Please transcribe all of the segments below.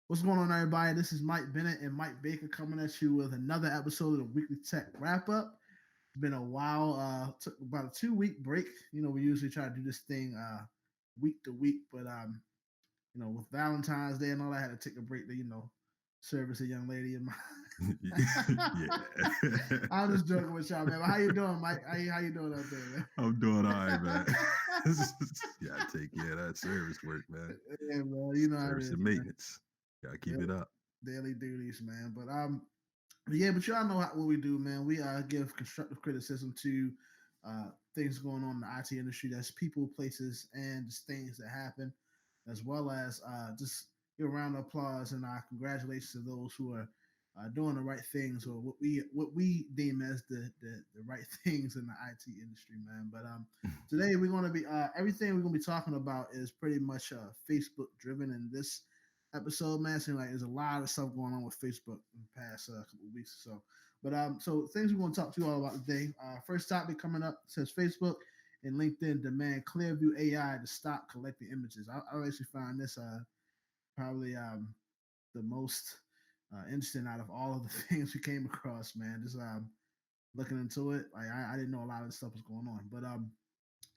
What's going on, everybody? This is Mike Bennett and Mike Baker coming at you with another episode of the Weekly Tech Wrap Up. It's been a while, took about a 2 week break. We usually try to do this thing week to week, but with Valentine's Day and all, I had to take a break to service a young lady in my. Yeah. I'm just joking with y'all, man. But how you doing, Mike? How you doing out there, man? I'm doing all right, man. Yeah, I take care of that service work, man. Yeah, man. You know how it Service is, and man. maintenance. Gotta keep it up. Daily duties, man. But y'all know what we do, man. We give constructive criticism to things going on in the IT industry. That's people, places, and just things that happen, as well as just give a round of applause and congratulations to those who are doing the right things or what we deem as the right things in the IT industry, man. But today we're going to be everything we're going to be talking about is pretty much Facebook driven in this episode, man. Seems like there's a lot of stuff going on with Facebook in the past couple of weeks or so. But so things we're going to talk to you all about today. First topic coming up says Facebook and LinkedIn demand Clearview AI to stop collecting images. I actually find this probably the most interesting out of all of the things we came across, man. Just looking into it, like I didn't know a lot of this stuff was going on. But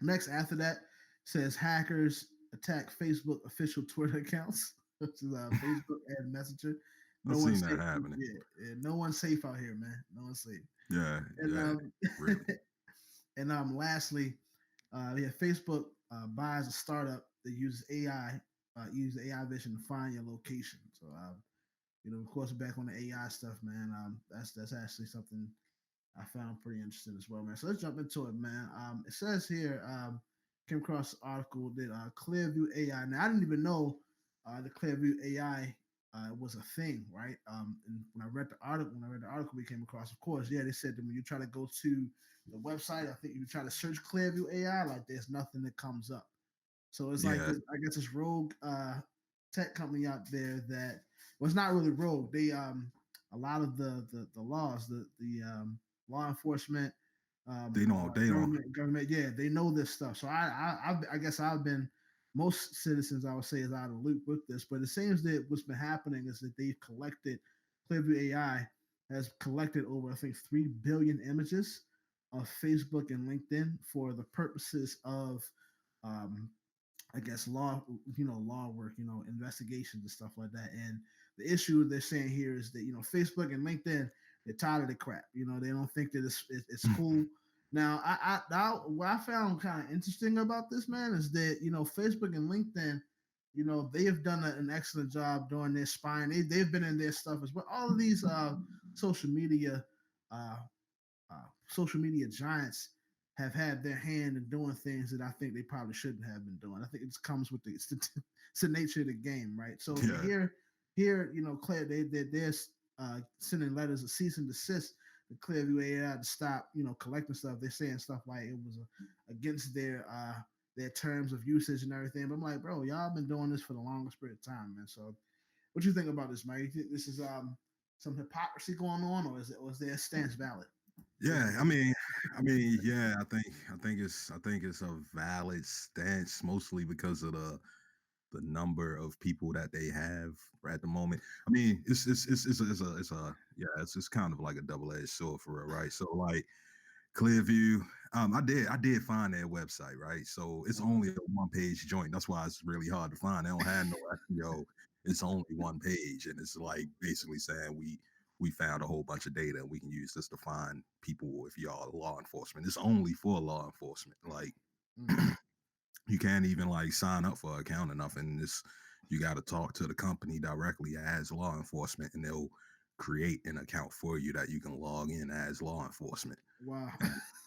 next after that says hackers attack Facebook official Twitter accounts, which is Facebook and Messenger. I've No seen one's that safe. happening. Yeah, no one's safe out here, man. No one's safe. Yeah, And yeah, really. lastly, Facebook buys a startup that uses AI, uses AI vision to find your location. So of course, back on the AI stuff, man. That's actually something I found pretty interesting as well, man. So let's jump into it, man. It says here, came across an article that Clearview AI. Now I didn't even know the Clearview AI was a thing, right? And when I read the article we came across, of course, yeah, they said that when you try to go to the website, I think you try to search Clearview AI, like there's nothing that comes up. So it's like Yeah, this, I guess this rogue tech company out there that well, it's not really rogue. They a lot of the laws, the law enforcement, they don't. government, yeah, they know this stuff. So I guess I've been most citizens I would say is out of the loop with this, but it seems that what's been happening is that they've collected Clearview AI has collected over I think 3 billion images of Facebook and LinkedIn for the purposes of um, I guess law work, investigations and stuff like that. And the issue they're saying here is that Facebook and LinkedIn they're tired of the crap. They don't think that it's cool. Now, what I found kind of interesting about this, man, is that Facebook and LinkedIn, they have done an excellent job doing their spying. They've been in their stuff as well. All of these social media uh, social media giants have had their hand in doing things that I think they probably shouldn't have been doing. I think it just comes with it's the nature of the game, right? So Yeah, here, Claire, they're sending letters of cease and desist to Clearview AI to stop, collecting stuff. They're saying stuff like it was against their terms of usage and everything. But I'm like, bro, y'all been doing this for the longest period of time, man. So, what you think about this, man? You think this is some hypocrisy going on, or is their stance valid? What you yeah. think? I mean, yeah. I think it's a valid stance, mostly because of the number of people that they have at the moment. I mean, it's a yeah, it's kind of like a double edged sword for real, right? So like Clearview, I did find their website, right? So it's Okay. only a one page joint. That's why it's really hard to find. They don't have no SEO. It's only one page, and it's like basically saying we found a whole bunch of data and we can use this to find people if y'all are law enforcement. It's only for law enforcement. Like Mm. you can't even like sign up for an account or nothing. This you got to talk to the company directly as law enforcement, and they'll create an account for you that you can log in as law enforcement. Wow.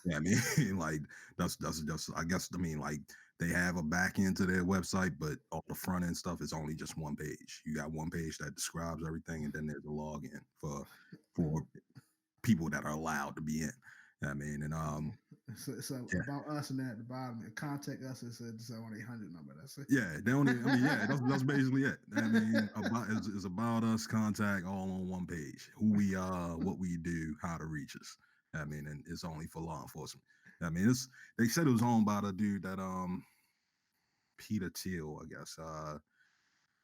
Yeah, I mean, like that's just I guess I mean like they have a back end to their website, but all the front end stuff is only just one page. You got one page that describes everything, and then there's a login for people that are allowed to be in. I mean, and It's yeah, about us, and then at the bottom, and contact us. It's a 1-800 number. That's it. yeah, they only. I mean, yeah, that's basically it. I mean, about it's about us. Contact all on one page. Who we are, what we do, how to reach us. I mean, and it's only for law enforcement. I mean, it's they said it was owned by the dude that Peter Thiel, I guess.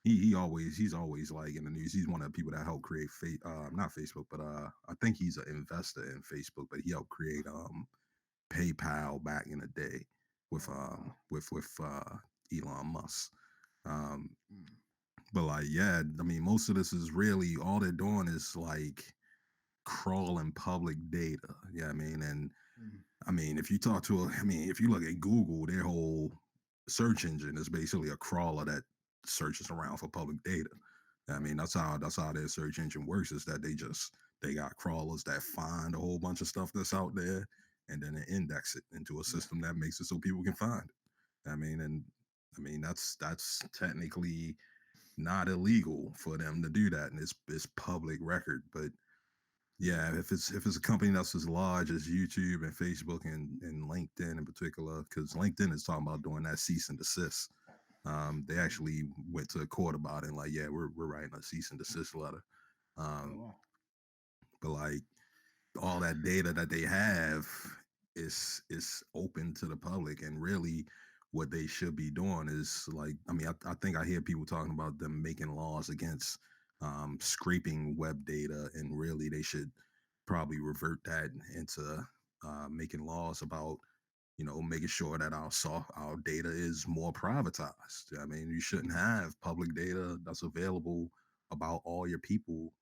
He's always like in the news. He's one of the people that helped create not Facebook, but I think he's an investor in Facebook, but he helped create PayPal back in the day with Oh wow. Elon Musk. Um, Mm, but like, yeah, I mean, most of this is really all they're doing is like crawling public data. Yeah, I mean, and mm, I mean, if you talk to I mean, if you look at Google, their whole search engine is basically a crawler that searches around for public data. I right. mean, that's how their search engine works. Is that they got crawlers that find a whole bunch of stuff that's out there, and then they index it into a Yeah. system that makes it so people can find it. I mean, and I mean that's technically not illegal for them to do that, and it's public record. But Yeah. yeah, if it's a company that's as large as YouTube and Facebook and LinkedIn in particular, because LinkedIn is talking about doing that cease and desist. They Mm. actually went to the court about it, and like, yeah, we're writing a cease and desist letter. Oh Um, wow. but like all that data that they have is open to the public, and really what they should be doing is like, I mean, I think I hear people talking about them making laws against scraping web data, and really they should probably revert that into making laws about making sure that our data is more privatized. I mean, you shouldn't have public data that's available about all your people,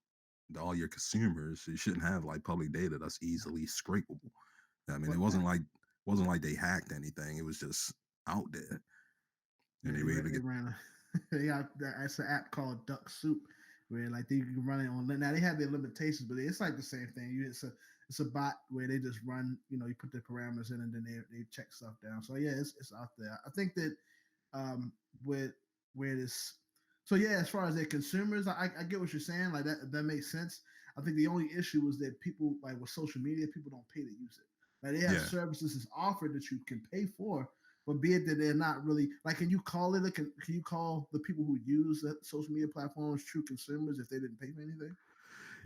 all your consumers. You shouldn't have like public data that's easily scrapable. I mean, it But wasn't like they hacked anything. It was just out there, yeah, and they were able to they get. ran they got that. It's an app called Duck Soup, where like they can run it on. Now they have their limitations, but it's like the same thing. It's a bot where they just run. You put the parameters in, and then they check stuff down. So yeah, it's out there. I think that um with where this. So yeah, as far as their consumers, I get what you're saying. Like that makes sense. I think the only issue is that people like with social media, people don't pay to use it. Like they have Yeah, services that's offered that you can pay for, but be it that they're not really like, can you call it? Can you call the people who use the social media platforms true consumers if they didn't pay for anything?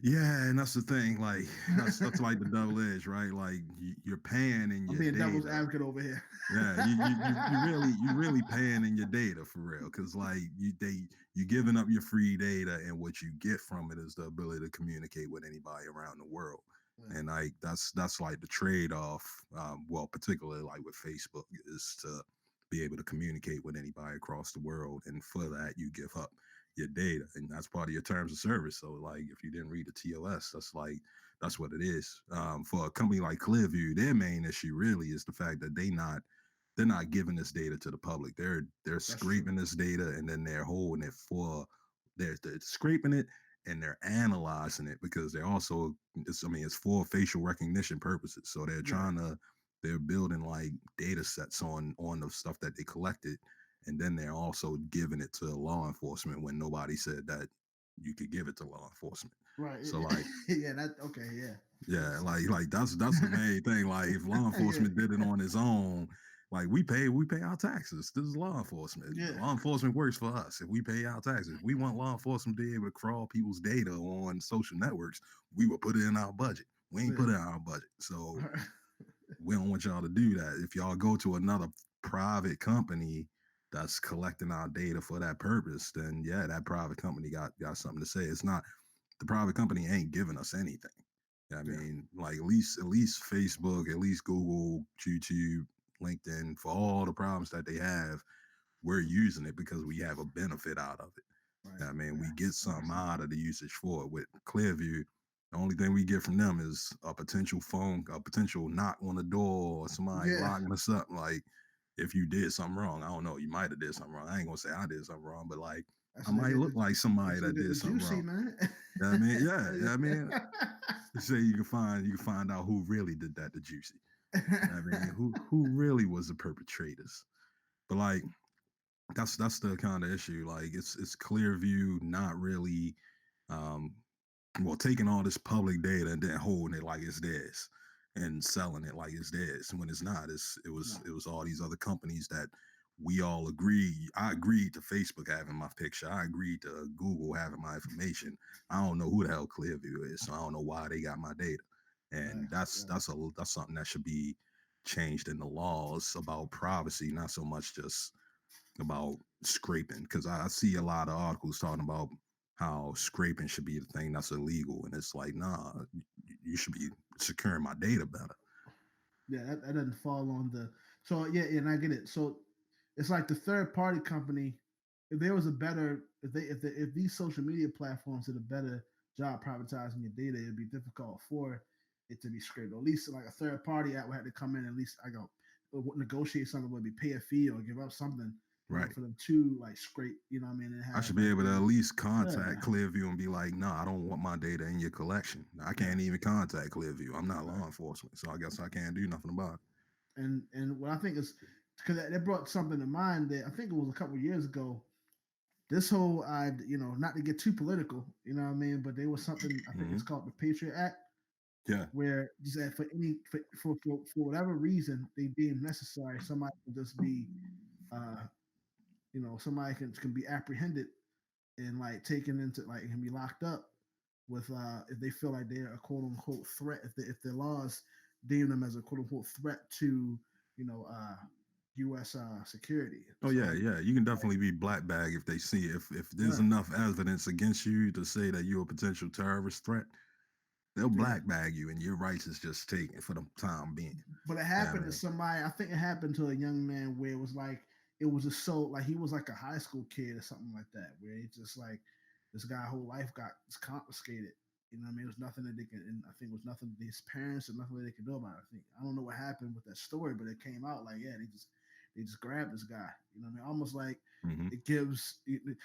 yeah, and that's the thing. Like that's like the double edge, right? Like you're paying in I'm your being devil's data. advocate over here. Yeah, you really paying in your data for real, because like you giving up your free data, and what you get from it is the ability to communicate with anybody around the world, Yeah, and like that's like the trade off. Well, particularly like with Facebook, is to be able to communicate with anybody across the world, and for that you give up your data, and that's part of your terms of service. So like if you didn't read the TOS, that's what it is. For a company like Clearview, their main issue really is the fact that they're not giving this data to the public. They're that's true. scraping this data, and then they're holding it for they're scraping it, and they're analyzing it, because they're also it's for facial recognition purposes. So Right. they're building like data sets on the stuff that they collected, and then they're also giving it to law enforcement when nobody said that you could give it to law enforcement. Right. So like, Yeah. That. Okay. Yeah. yeah, Yes. like that's the main thing. Like if law Yeah. enforcement did it on its own, like we pay our taxes. This is law enforcement. Yeah. Law enforcement works for us. If we pay our taxes, if we want law enforcement to be able to crawl people's data on social networks, we will put it in our budget. We ain't put Yeah. it in our budget. So we don't want y'all to do that. If y'all go to another private company that's collecting our data for that purpose, then yeah, that private company got something to say. It's not the private company ain't giving us anything. I Yeah. mean, like at least Facebook, at least Google, YouTube, LinkedIn, for all the problems that they have, we're using it because we have a benefit out of it. Right. I mean, Yeah. we get That makes something sense. out of the usage for it. With Clearview, the only thing we get from them is a potential knock on the door, or somebody Yeah. locking us up. Like, if you did something wrong, I don't know, you might have did something wrong. I ain't gonna say I did something wrong, but like, That's I what they might get. look like somebody That's what that they get did the something juicy, wrong. man. Yeah, I mean, yeah, I mean, you say you can find out who really did that to Juicy. I mean, who really was the perpetrators? But like that's the kind of issue. Like it's Clearview not really um well, taking all this public data and then holding it like it's theirs and selling it like it's theirs when it's not. No. It was all these other companies that we all agree. I agreed to Facebook having my picture. I agreed to Google having my information. I don't know who the hell Clearview is, so I don't know why they got my data. And that's something that should be changed in the laws about privacy, not so much just about scraping. Because I see a lot of articles talking about how scraping should be the thing that's illegal, and it's like, nah, you should be securing my data better. Yeah, that doesn't fall on the. So yeah, and I get it. So it's like the third party company. If there was a better, if these social media platforms did a better job privatizing your data, it'd be difficult for it to be scraped. Or at least like a third party app would have to come in. At least I go negotiate something, would be pay a fee or give up something in order Right. for them to like scrape. You know what I mean? And I have should be like able to at least contact yeah, Clearview and be like, no, I don't want my data in your collection. I yeah, can't even contact Clearview. I'm not right. law enforcement, so I guess I can't do nothing about it. And what I think is because that brought something to mind that I think it was a couple of years ago. This whole, not to get too political, you know what I mean, but there was something I think it's Mm-hmm. called the Patriot Act, Yeah. where just that for whatever reason they deem necessary, somebody can just be, uh, somebody can be apprehended and like taken into like can be locked up with if they feel like they're a quote unquote threat if the laws deem them as a quote unquote threat to you know uh, U.S. Security. Oh yeah, So yeah. You can definitely be black bag if they see if there's right, enough evidence against you to say that you're a potential terrorist threat, they'll yeah. black bag you and your rights is just taken for the time being. But it Yeah, I happened to mean, somebody. I think it happened to a young man where it was like it was just so like he was like a high school kid or something like that, where he just like this guy whole life got confiscated. You know what I mean? It was nothing that they can. And I think it was nothing his parents and nothing that they could do about it. I don't know what happened with that story, but it came out like they just grabbed this guy. You know what I mean? Almost like mm-hmm. it gives.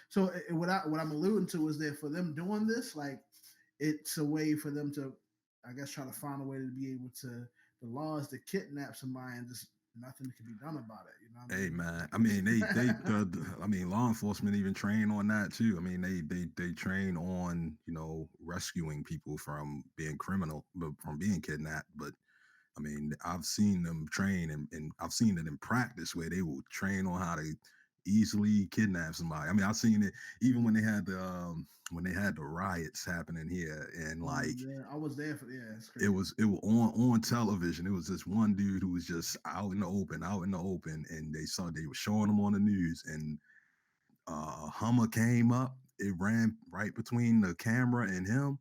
So what I'm alluding to is that for them doing this, like it's a way for them to, I guess, try to find a way to be able to the laws to kidnap somebody and just nothing can be done about it. You know Hey what man, I mean I mean law enforcement even train on that too. I mean they train on rescuing people from being criminal, but from being kidnapped. But I mean I've seen them train and I've seen it in practice where they will train on how to easily kidnap somebody. I mean I've seen it even when they had the riots happening here and like yeah, I was there for yeah, it's crazy. it was on television. It was this one dude who was just out in the open, and they were showing him on the news, and Hummer came up. It ran right between the camera and him,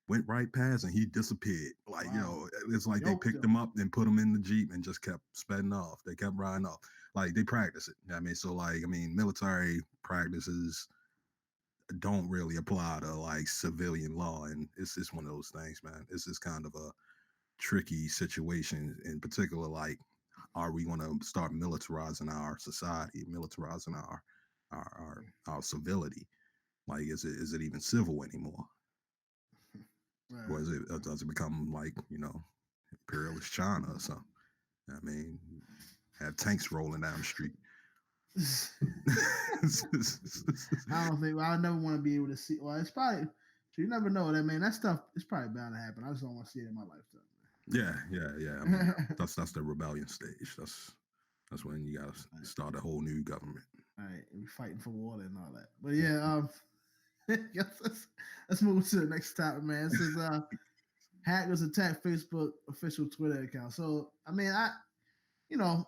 went right past, and he disappeared. Like Wow, it's like they yoked picked them. him up and put him in the jeep and just kept speding off. They kept riding off. Like they practice it. I mean, so like I mean, military practices don't really apply to like civilian law, and it's just one of those things, man. It's just kind of a tricky situation in particular, like are we going to start militarizing our society, militarizing our civility? Like is it even civil anymore, or Right. is it does it become like imperialist China or something? I mean, have tanks rolling down the street. I don't think I never want to be able to see. Well, it's probably you never know that man. That stuff is probably bound to happen. I just don't want to see it in my lifetime. Yeah, yeah, yeah. I mean, that's the rebellion stage. That's when you gotta All right, start a whole new government. all right, we fighting for water and all that. But yeah, yes, let's move to the next topic, man. This is hackers attack Facebook official Twitter account. So I mean, you know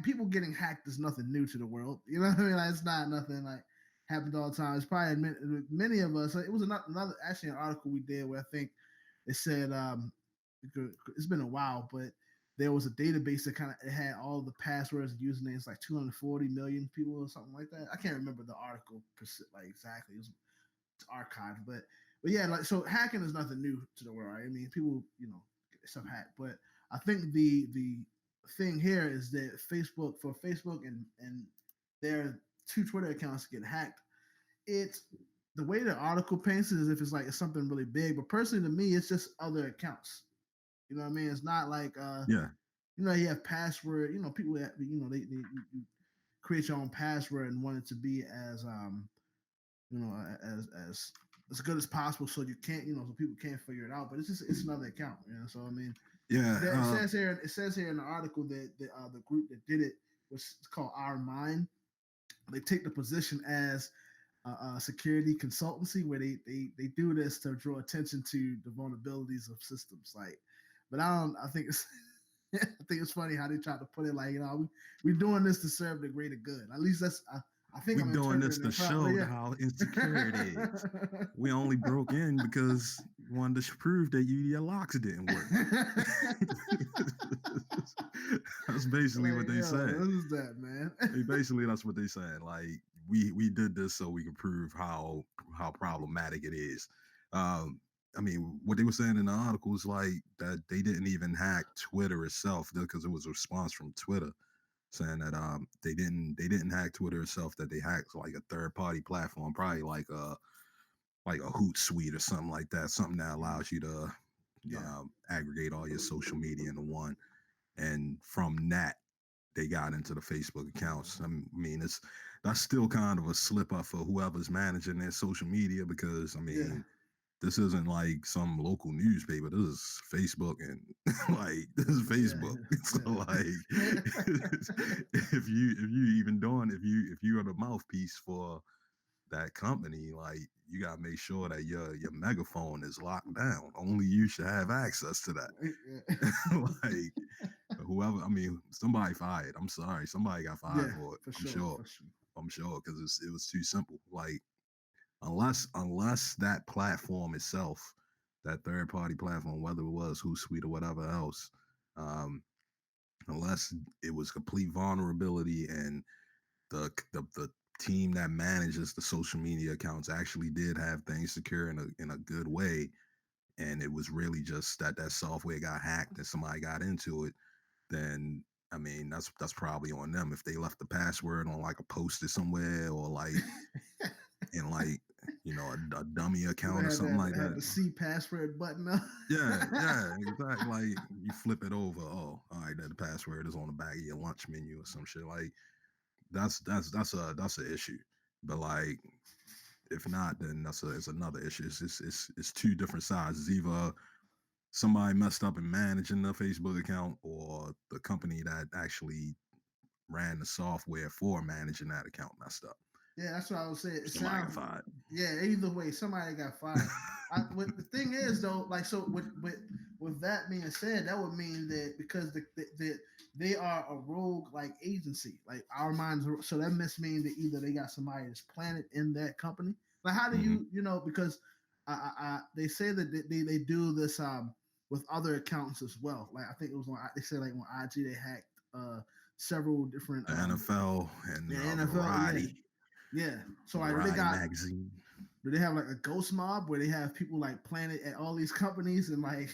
people getting hacked is nothing new to the world. You know what I mean? Like, it's not nothing like happens all the time. It's probably many of us. It was another actually an article we did where I think it said it's been a while, but there was a database that kind of had all the passwords and usernames, like 240 million people or something like that. I can't remember the article like exactly. It's archived, but yeah, like so hacking is nothing new to the world. Right? I mean, people get stuff hacked, but I think the thing here is that Facebook and their two Twitter accounts get hacked. It's the way the article paints it as if it's like it's something really big, but personally to me, it's just other accounts. You know what I mean? It's not like Yeah, you have password. People that they you create your own password and want it to be as as as good as possible, so you can't, so people can't figure it out. But it's another account, So I mean, Yeah, it says here in the article that the group that did it was called Our Mind. They take the position as a security consultancy where they do this to draw attention to the vulnerabilities of systems. Like, but I think it's I think it's funny how they try to put it like, we're doing this to serve the greater good. At least I think we I'm doing this interpreting to it properly. show Yeah. how insecure it is. We only broke in because we wanted to prove that your locks didn't work. That's basically what they said. What is that, man? Basically, that's what they said. Like we did this so we can prove how problematic it is. Um, I mean, what they were saying in the article is like that they didn't even hack Twitter itself because it was a response from Twitter saying that they didn't hack Twitter itself, that they hacked like a third party platform, probably like a Hootsuite or something like that, something that allows you to aggregate all your social media into one. And from that, they got into the Facebook accounts. I mean, that's still kind of a slip up for whoever's managing their social media because I mean, this isn't like some local newspaper. This is Facebook, and like this is Facebook. So like, if you even doing if you are the mouthpiece for that company, like you gotta make sure that your megaphone is locked down. Only you should have access to that. Like whoever, I mean, somebody fired. I'm sorry, somebody got fired for it. For I'm sure, sure. for sure. I'm sure because it was too simple. Like unless that platform itself, that third party platform, whether it was Hootsuite or whatever else, um, unless it was complete vulnerability and the team that manages the social media accounts actually did have things secure in a good way, and it was really just that software got hacked and somebody got into it, then I mean that's probably on them if they left the password on like a post-it somewhere or like in like a dummy account or something like Had that. the C password button up. Yeah, exactly. Like you flip it over. Oh, all right, that the password is on the back of your lunch menu or some shit. Like that's an issue. But like if not, then it's another issue. It's two different sides. It's either somebody messed up in managing the Facebook account or the company that actually ran the software for managing that account messed up. Yeah, that's what I was saying. It Somebody got sounds fired. Yeah, either way, somebody got fired. What the thing is though, like so with that being said, that would mean that because they are a rogue like agency, like Our Minds. So that must mean that either they got somebody that's planted in that company. Like how do because they say that they do this with other accounts as well. Like I think it was they said like on IG they hacked several different The NFL and the NFL, Variety. yeah. So like Variety magazine. do they have like a ghost mob where they have people like planted at all these companies and like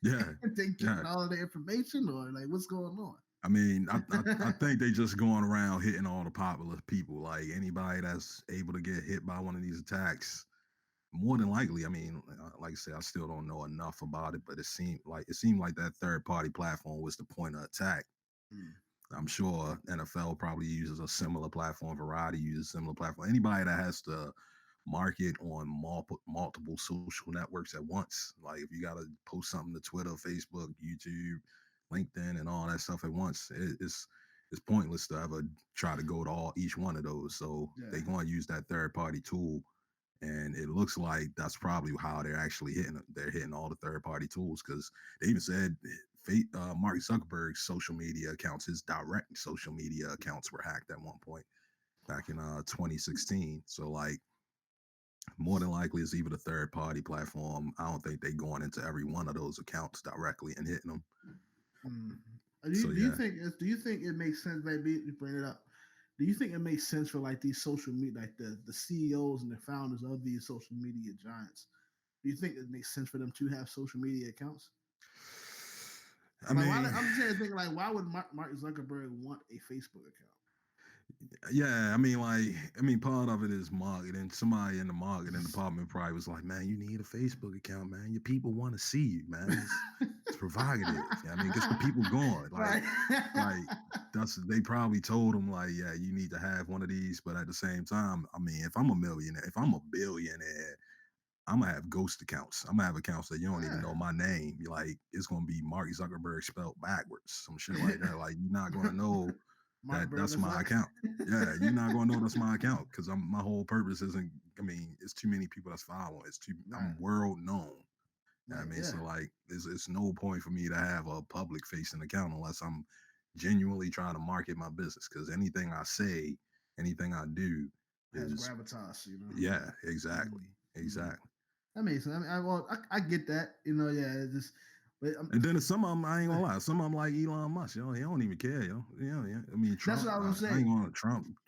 Yeah, they getting all of the information or like what's going on? I mean, I think they just going around hitting all the popular people. Like anybody that's able to get hit by one of these attacks, more than likely. I mean, like I said, I still don't know enough about it, but it seemed like that third party platform was the point of attack. Mm. I'm sure NFL probably uses a similar platform. Variety uses a similar platform. Anybody that has to market on multiple social networks at once, like if you got to post something to Twitter, Facebook, YouTube, LinkedIn, and all that stuff at once, it's pointless to ever try to go to each one of those. So they're going to use that third party tool, and it looks like that's probably how they're actually hitting. They're hitting all the third party tools because they even said Mark Zuckerberg's social media accounts, his direct social media accounts were hacked at one point back in 2016. So like more than likely it's even a third party platform. I don't think they going into every one of those accounts directly and hitting them. Mm. Do you think it makes sense? Maybe you bring it up. Do you think it makes sense for like these social media, like the CEOs and the founders of these social media giants? Do you think it makes sense for them to have social media accounts? I mean, I'm just thinking like, why would Mark Zuckerberg want a Facebook account? yeah, part of it is marketing. Somebody in the marketing department probably was like, "Man, you need a Facebook account, man. Your people want to see you, man. It's provocative. I mean, gets the people going. Like they probably told him like, yeah, you need to have one of these. But at the same time, I mean, if I'm a millionaire, if I'm a billionaire, I'm gonna have ghost accounts. I'm gonna have accounts that you don't even Yeah. know my name. Like it's gonna be Mark Zuckerberg spelled backwards, some shit like that. Like you're not gonna know Mark that that's my Burgerfuck. account. Yeah, you're not gonna know that's my account because I'm my whole purpose isn't. I mean, it's too many people that's following. It's too. Right. I'm world known. I Like, mean, yeah. so like, it's no point for me to have a public facing account unless I'm genuinely trying to market my business. Because anything I say, anything I do, Has is gravitas, you know. yeah, exactly, Mm. exactly. That makes sense. I mean, I get that. You know, yeah. It's just, but And then some of them, I ain't gonna lie, some of them like Elon Musk, he don't even care, Yeah. I mean, that's Trump, what I was I gonna ain't say. gonna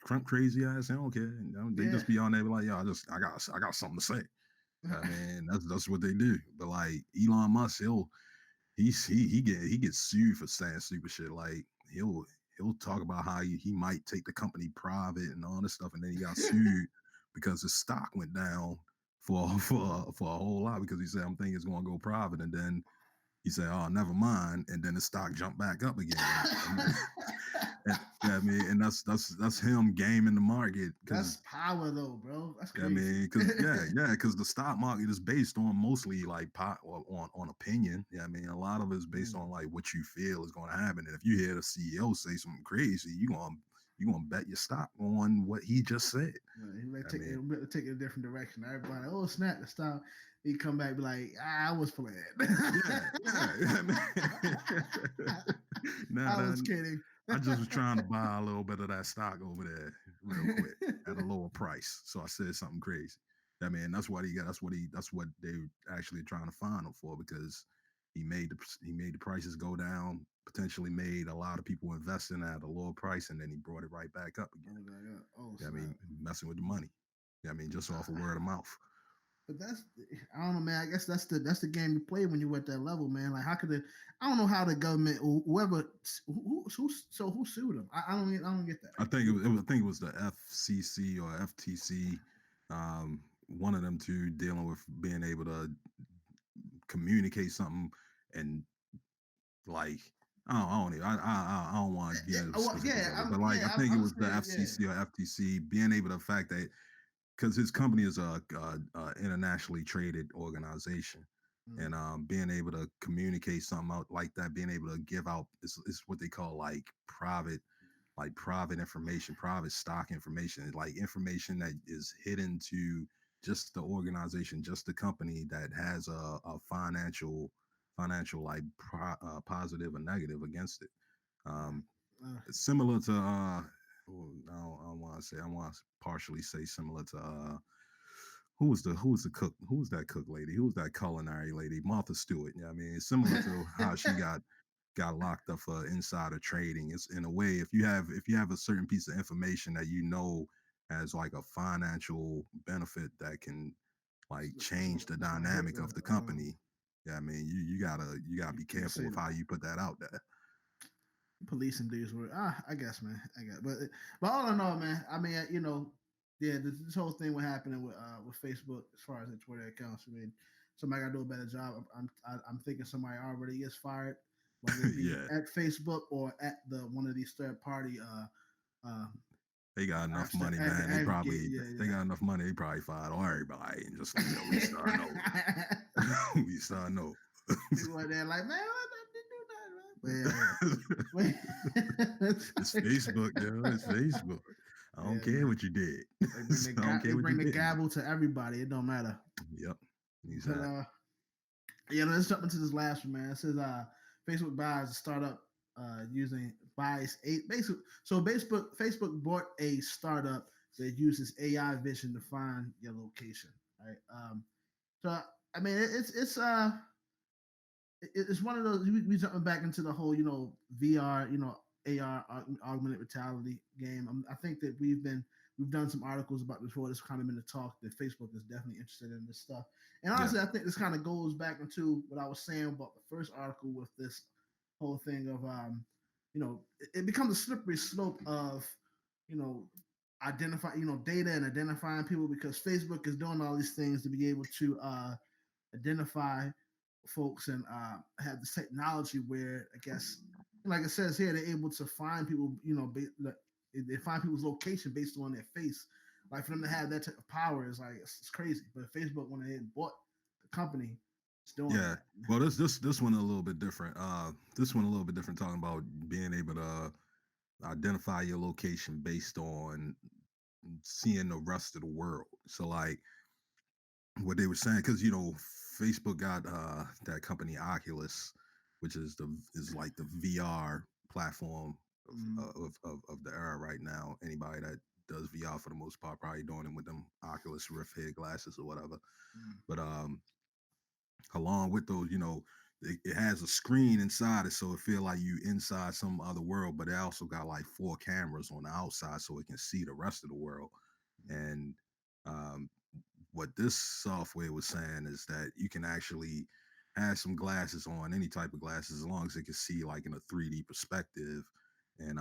Trump crazy ass. They don't care. They Yeah. just be on there like, yo, I got something to say. I mean, that's what they do. But like Elon Musk, he gets sued for saying stupid shit. Like he'll talk about how he might take the company private and all this stuff, and then he got sued because his stock went down for a whole lot because he said I'm thinking it's going to go private, and then he said, "Oh, never mind," and then the stock jumped back up again. And yeah, I mean, and that's him gaming the market because That's power, though, bro. That's I crazy. mean, because because the stock market is based on mostly like on opinion. Yeah, I mean, a lot of it is based Mm. on like what you feel is going to happen. And if you hear the CEO say something crazy, you gonna bet your stock on what he just said. Yeah, he might I take it, mean, take it a different direction. Everybody, oh snap, the style. He come back be like, I was playing. yeah. I mean, nah, I nah, was kidding. I just was trying to buy a little bit of that stock over there real quick at a lower price. So I said something crazy. I mean, that's what he got. That's what they actually trying to find him for because he made the prices go down. Potentially made a lot of people investing at a lower price, and then he brought it right back up again. Oh my god! Oh I snap! mean, messing with the money. I mean, just off of word of mouth. But that's I don't know, man. I guess that's the game you play when you at that level, man. Like how could it? I don't know how the government or whoever who sued him. I don't get that. I think it was the FCC or FTC, one of them two dealing with being able to communicate something and like I don't want to get into the specifics of it, but like I think it I'm was the saying yeah. FCC or FTC being able to fact that because his company is a internationally traded organization, Mm, and being able to communicate something out like that, being able to give out is what they call like private information, private stock information, like information that is hidden to just the organization, just the company that has a financial like positive or negative against it. Um, uh, it's similar to I want to say I want to partially say similar to who was the cook who was that cook lady who was that culinary lady Martha Stewart. Yeah, I mean it's similar to how she got locked up for insider trading. It's in a way if you have a certain piece of information that you know has like a financial benefit that can like change the it's gonna hurt dynamic the of the company. Yeah, I mean you gotta be you careful say with how you put that out there. police and dudes were I guess man I guess but all in all man I mean yeah this whole thing was happening with Facebook as far as the Twitter accounts. I mean somebody got to do a better job. I'm thinking somebody already is fired, whether it be Yeah, at Facebook or at the one of these third party uh they got enough apps that money, man. advocate. Yeah, They yeah. got enough money. They probably fired everybody and just like, yo, we starting over. We starting over. People are there like, man, I didn't do that, man. But yeah, It's Facebook, yo. It's Facebook. I don't yeah, care man. what you did. They bring I don't they care what you bring the didn't do. gavel to everybody. It don't matter. Yep, But exactly. yeah, let's jump into this last one, man. It says Facebook buys a startup using buys eight basic. So Facebook bought a startup that uses AI vision to find your location. Right. So I mean, it's one of those we jumping back into the whole VR AR augmented reality game. I think that we've done some articles about this before. This kind of been the talk that Facebook is definitely interested in this stuff. And Yeah, honestly, I think this kind of goes back into what I was saying about the first article with this whole thing of it becomes a slippery slope of you know identify data and identifying people because Facebook is doing all these things to be able to identify folks and have this technology where I guess, like it says here, they're able to find people. They find people's location based on their face. Like for them to have that type of power is like it's crazy. But Facebook, when they bought the company, it's doing Yeah. that. Well, this one a little bit different. This one a little bit different. Talking about being able to identify your location based on seeing the rest of the world. So like what they were saying, because Facebook got that company Oculus, which is like the VR platform Mm, of the era right now. Anybody that does VR for the most part probably doing it with them Oculus Rift head glasses or whatever. mm, But along with those, it has a screen inside it, so it feel like you inside some other world. But it also got like 4 cameras on the outside, so it can see the rest of the world. mm. And um, what this software was saying is that you can actually have some glasses on, any type of glasses, as long as it can see like in a 3D perspective. And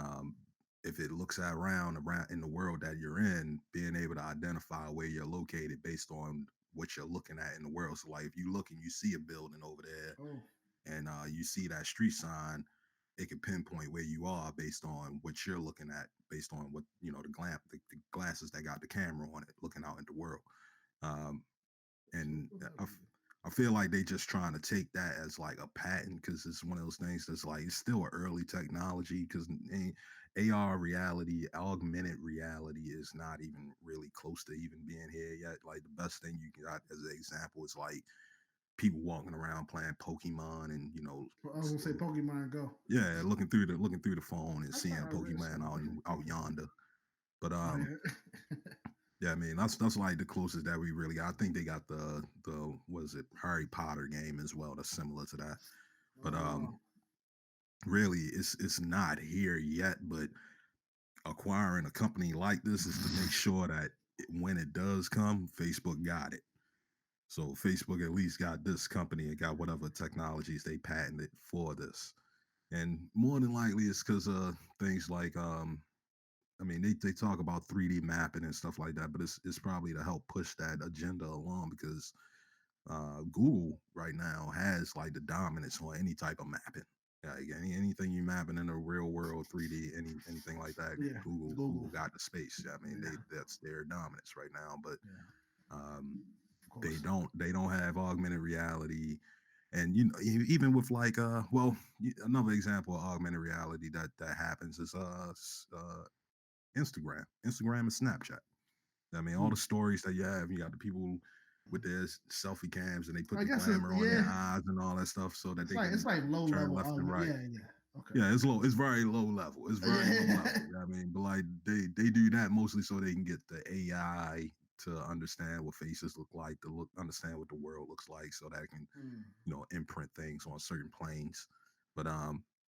if it looks around in the world that you're in, being able to identify where you're located based on what you're looking at in the world. So like if you look and you see a building over there Oh, and you see that street sign, it can pinpoint where you are based on what you're looking at, based on what the glasses that got the camera on it, looking out in the world. Um, so and what that I, be? I feel like they just trying to take that as like a patent because it's one of those things that's like it's still an early technology because AR reality, augmented reality is not even really close to even being here yet. Like the best thing you got as an example is like people walking around playing Pokemon and I was gonna say Pokemon Go. yeah, looking through the phone and I seeing thought I read Pokemon something about out Pokemon. yonder. But Oh yeah. yeah, I mean that's like the closest that we really got. I think they got the what is it, Harry Potter game as well that's similar to that. But Oh, really it's not here yet. But acquiring a company like this is to make sure that when it does come, Facebook got it. So Facebook at least got this company and got whatever technologies they patented for this. And more than likely it's because of things like I mean, they talk about 3D mapping and stuff like that, but it's probably to help push that agenda along because Google right now has like the dominance on any type of mapping. Like anything you mapping in the real world, 3D, anything like that, yeah. Google Google. got the space. I mean, Yeah. that's their dominance right now. But Yeah. um, Of course. they don't have augmented reality, and even with like another example of augmented reality that happens is Instagram and Snapchat. I mean, all the Mm. stories that you got the people with their selfie cams and they put I the guess it's glamour on their yeah. eyes and all that stuff so that they It's can like low turn level left and augment. right. Yeah, yeah. Okay. Yeah, it's low. It's very low level. It's very low Yeah. level. I mean, but like they do that mostly so they can get the AI to understand what faces look like, to understand what the world looks like, so that it can Mm. imprint things on certain planes. But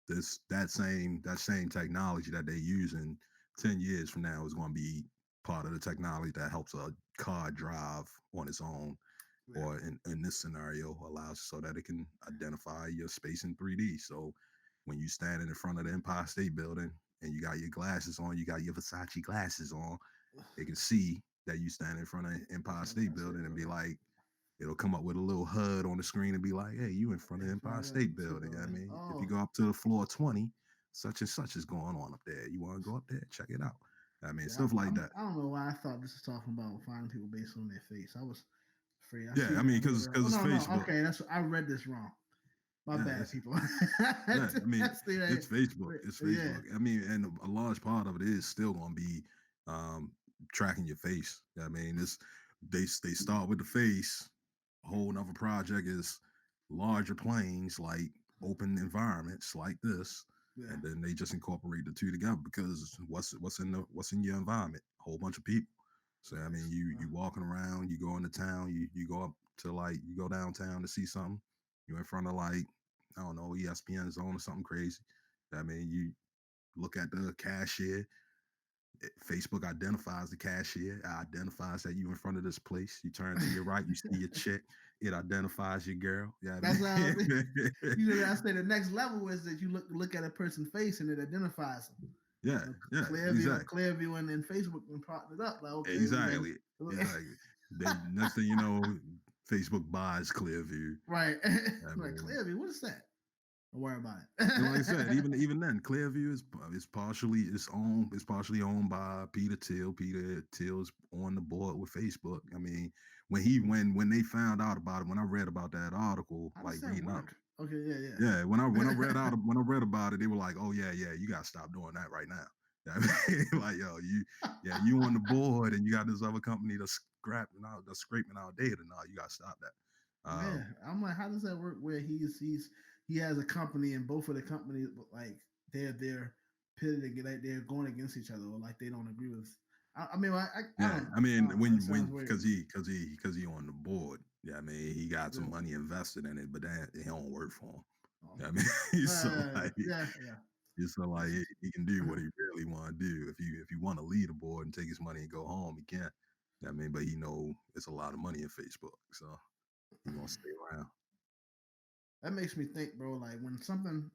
this that same technology that they use in 10 years from now is going to be part of the technology that helps a car drive on its own, Yeah. or in this scenario allows so that it can identify your space in 3D. So when you standing in front of the Empire State Building and you got your glasses on, you got your Versace glasses on, it can see that you stand in front of Empire Okay, State I say, Building and be brother. like, it'll come up with a little HUD on the screen and be like, hey, you in front of If I Empire State see Building. I brother. mean, if you Oh, go up to the floor 20, such and such is going on up there. You want to go up there? Check it out. I mean, yeah. stuff like that. I don't know why I thought this was talking about finding people based on their face. I was afraid. I Yeah, see I that mean, a little bit. because Oh it's no, no. Facebook. Okay, that's I read this wrong. My Yeah, bad, it's people. yeah. I mean, I see that. it's Facebook. It's Yeah. Facebook. I mean, and a large part of it is still going to be um, tracking your face. I mean, it's they start with the face. A whole nother project is larger planes, like open environments like this, Yeah. and then they just incorporate the two together because what's in your environment? A whole bunch of people. So I mean, Nice. you walking around, you go into town, you go up to like you go downtown to see something. You in front of like I don't know ESPN zone or something crazy. I mean, you look at the cashier. Facebook identifies the cashier. It identifies that you in front of this place. You turn to your right, you see your chick. It identifies your girl. Yeah, That's I how mean, you know. I say the next level is that you look at a person's face and it identifies them. yeah, You know, yeah, exactly. Clear view, and then Facebook and partnered up. Like okay, we got Exactly. Exactly. They next thing you know, Facebook buys Clearview. right. I Like mean, Clearview, what is that? Don't worry about And like I said, it. even then, Clearview is partially owned by Peter Thiel. Peter Thiel's on the board with Facebook. I mean, when they found out about it, when I read about that article, How like does that reading up, work? Okay, yeah, yeah. yeah, when I read about it, they were like, oh yeah, you gotta stop doing that right now. I mean, like yo, you on the board and you got this other company that's scraping out data. No, you gotta stop that. Yeah, I'm like, how does that work? Where he has a company and both of the companies, but like they're pitted against, like they're going against each other, or like they don't agree with. I mean, I Yeah, don't know. I I mean, don't know. It sounds weird. because he on the board. Yeah, I mean, he got Yeah. some money invested in it, but that it don't work for him. Oh. Yeah, I mean, so like, Yeah, yeah. it's so like That's, he can do what he really want to do. If you want to lead a board and take his money and go home, he can. Yeah, I mean, but he know it's a lot of money in Facebook, so he gonna stay around. that makes me think, bro. Like when something,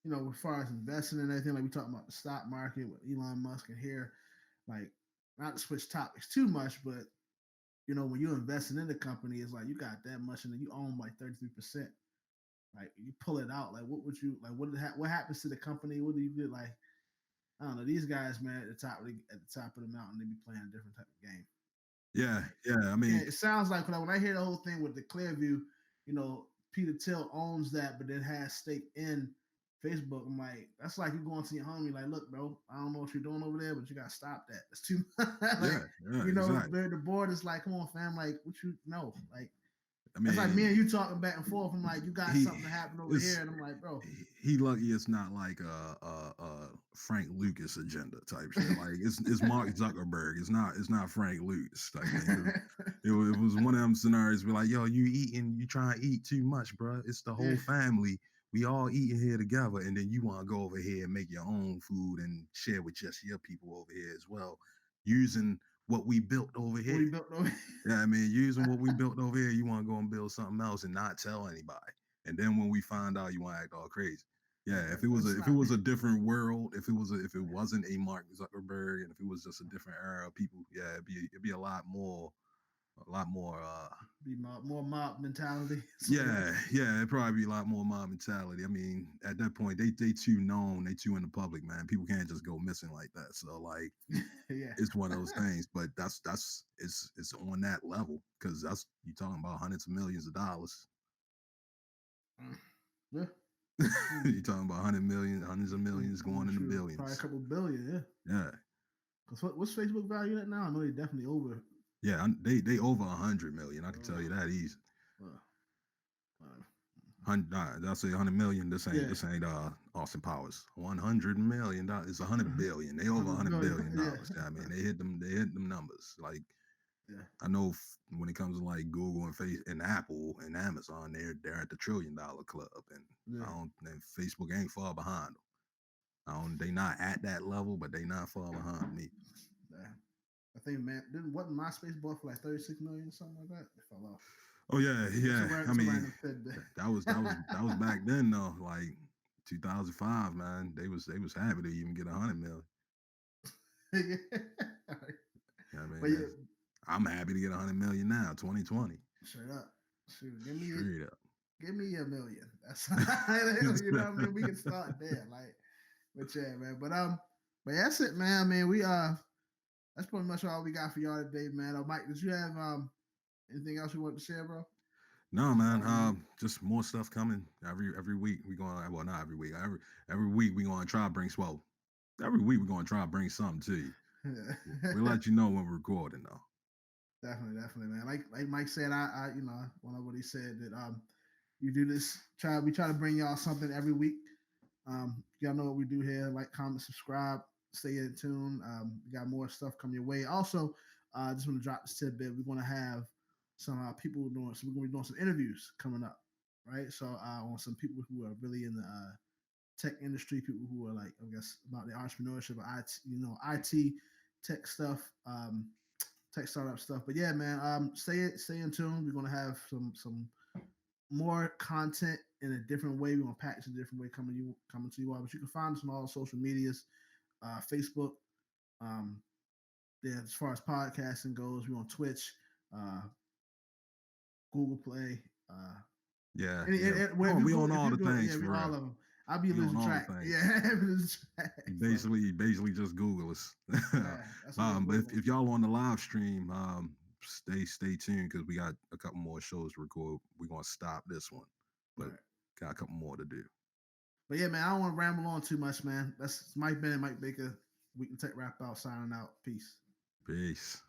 as far as investing and everything, like we talking about the stock market with Elon Musk and here, like not to switch topics too much, but when you're investing in the company, it's like you got that much and then you own like 33%. Like you pull it out, like what would you like? What happens to the company? What do you get? Like I don't know. These guys, man, at the top of the mountain, they be playing a different type of game. Yeah, yeah. I Yeah, mean, it sounds like when I hear the whole thing with the Clearview, Peter Thiel owns that, but then has stake in Facebook. I'm like, that's like you going to your homie, like, look, bro, I don't know what you're doing over there, but you gotta stop that. That's too like, yeah, yeah, exactly. the board is like, come on, fam, like, what you know, like. I That's like me mean, and you talking back and forth. I'm like, you got he something to happen over is here, and I'm like, bro. he lucky it's not like a Frank Lucas agenda type shit. Like it's Mark Zuckerberg. It's not Frank Lucas type thing. It was one of them scenarios where like, yo, you trying to eat too much, bro. It's the Yeah, whole family. We all eating here together, and then you want to go over here and make your own food and share with just your people over here as well, using what we built over we here. built over. Yeah, I mean, using what we built over here, you want to go and build something else and not tell anybody. And then when we find out, you want to act all crazy. Yeah, Yeah, like it's if it not. was a different world, if it wasn't a Mark Zuckerberg, and if it was just a different era of people, yeah, it'd be a lot more. Be more mob mentality. So yeah, Yeah, it'd probably be a lot more mob mentality. I mean, at that point, they too known, they too in the public, man. People can't just go missing like that. So like, yeah, it's one of those things, but it's on that level because that's you talking about hundreds of millions of dollars. yeah. You're talking about hundreds of millions going into True, probably a billions. couple billion. Yeah. Yeah, Cause what's Facebook value at now? I know they definitely over. yeah, they over 100 million. I can tell you that easy. Uh, uh, I'll say 100 million. yeah, This ain't Austin Powers. $100 million. It's 100 billion. They over 100 100 billion. billion Yeah, dollars. I mean, they hit them numbers. Like yeah, I know when it comes to like Google and Apple and Amazon, they're at the $1 trillion club, and yeah. and Facebook ain't far behind them. They not at that level, but they not far behind them either. Yeah. I think man, didn't wasn't MySpace bought for like 36 million or something like that? It fell off. Oh yeah, It's a, yeah. I it's a mean, random tidbit. that was back then though, like 2005, man. They was happy to even get 100 million. Yeah. I But mean, yeah, I'm happy to get 100 million now, 2020. straight up. Shoot, Straight up. give me a million. That's what I mean. We can start there. Like, but yeah, man. But that's it, man. I mean, that's pretty much all we got for y'all today, man. Mike, did you have anything else you want to share, bro? No, man. Just more stuff coming every week. We going well, not every week. Every week we going to try to bring swell. Every week we're going to try to bring something to you. We'll let you know when we're recording, though. Definitely, man. Like Mike said, I one of what he said that you do this. We try to bring y'all something every week. Y'all know what we do here. Like, comment, subscribe, stay in tune. We got more stuff coming your way. Also, just want to drop this tidbit. We're going to have some people doing. So we're going to be doing some interviews coming up, right? So on some people who are really in the tech industry, people who are like, I guess, about the entrepreneurship, IT, tech stuff, tech startup stuff. But yeah, man, stay in tune. We're gonna have some more content in a different way. We're gonna package a different way coming to you all. But you can find us on all social medias, Facebook. Yeah, as far as podcasting goes, we're on Twitch, Google Play, Yeah, And, yeah. well, Oh, we on if all you the go, yeah, things we for all real. of them. I'll be We on losing all the track. things. Yeah, I'm losing track. You So basically just Google us. yeah, that's a good But Google. if y'all on the live stream, stay tuned because we got a couple more shows to record. We're gonna stop this one, but Right. got a couple more to do. But yeah, man, I don't want to ramble on too much, man. That's Mike Bennett, Mike Baker. We can take wrap out, signing out. Peace. Peace.